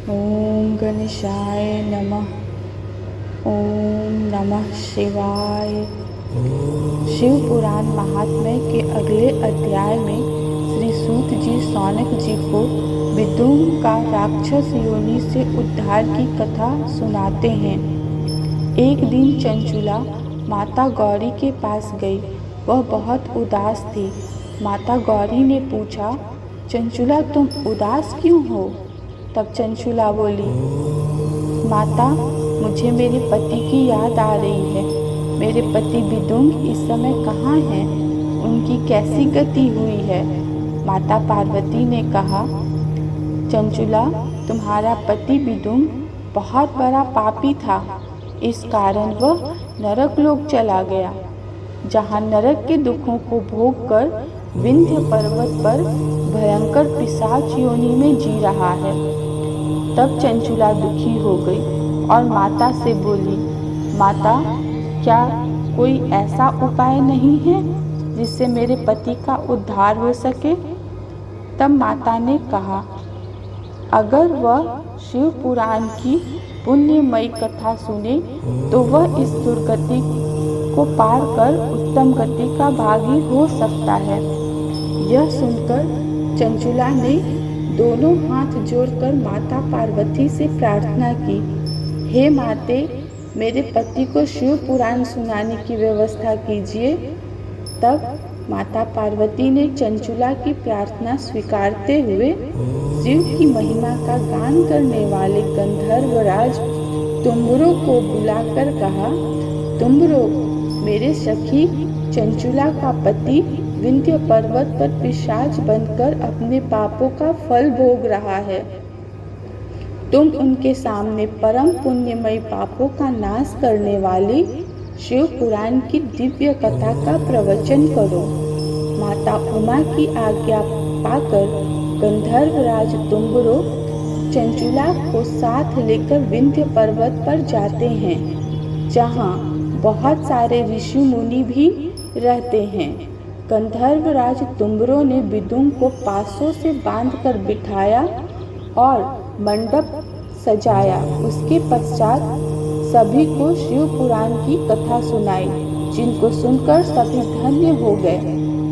ओम गणेशाय नमः। ओम नमः शिवाय। शिव पुराण महात्म्य के अगले अध्याय में श्री सूत जी शौनक जी को विदुम का राक्षस योनि से उद्धार की कथा सुनाते हैं। एक दिन चंचुला माता गौरी के पास गई। वह बहुत उदास थी। माता गौरी ने पूछा, चंचुला तुम उदास क्यों हो? तब चंचुला बोली, माता मुझे मेरे पति की याद आ रही है। मेरे पति विदुम इस समय कहाँ हैं? उनकी कैसी गति हुई है? माता पार्वती ने कहा, चंचुला तुम्हारा पति विदुम बहुत बड़ा पापी था। इस कारण वह नरक लोक चला गया, जहाँ नरक के दुखों को भोग कर विंध्य पर्वत पर भयंकर पिशाच योनि में जी रहा है। तब चंचुला दुखी हो गई और माता से बोली, माता क्या कोई ऐसा उपाय नहीं है जिससे मेरे पति का उद्धार हो सके? तब माता ने कहा, अगर वह शिव पुराण की पुण्यमयी कथा सुने तो वह इस दुर्गति को पार कर उत्तम गति का भागी हो सकता है। यह सुनकर चंचुला ने दोनों हाथ जोड़कर माता पार्वती से प्रार्थना की, हे माते, मेरे पति को शिव पुराण सुनाने की व्यवस्था कीजिए। तब माता पार्वती ने चंचुला की प्रार्थना स्वीकारते हुए शिव की महिमा का गान करने वाले गंधर्वराज तुम्बुरो को बुलाकर कहा, तुम्बुरो, मेरे सखी चंचुला का पति विंध्य पर्वत पर पिशाच बनकर अपने पापों का फल भोग रहा है। तुम उनके सामने परम पुण्यमयी पापों का नाश करने वाली शिव पुराण की दिव्य कथा का प्रवचन करो। माता उमा की आज्ञा पाकर गंधर्वराज तुम्बुरो चंचुला को साथ लेकर विंध्य पर्वत पर जाते हैं, जहाँ बहुत सारे ऋषि मुनि भी रहते हैं। गंधर्वराज तुम्बुरो ने विदुम को पासों से बांधकर बिठाया और मंडप सजाया। उसके पश्चात सभी को शिव पुराण की कथा सुनाई, जिनको सुनकर सभी धन्य हो गए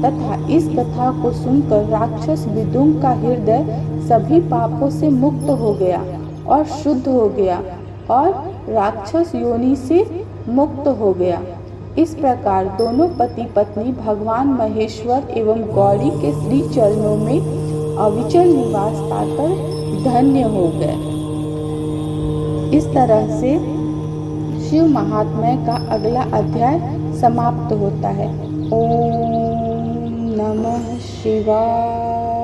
तथा इस कथा को सुनकर राक्षस विदुम का हृदय सभी पापों से मुक्त हो गया और शुद्ध हो गया और राक्षस योनि से मुक्त हो गया। इस प्रकार दोनों पति पत्नी भगवान महेश्वर एवं गौरी के श्री चरणों में अविचल निवास पाकर धन्य हो गए। इस तरह से शिव महात्म्य का अगला अध्याय समाप्त होता है। ओम नमः शिवाय।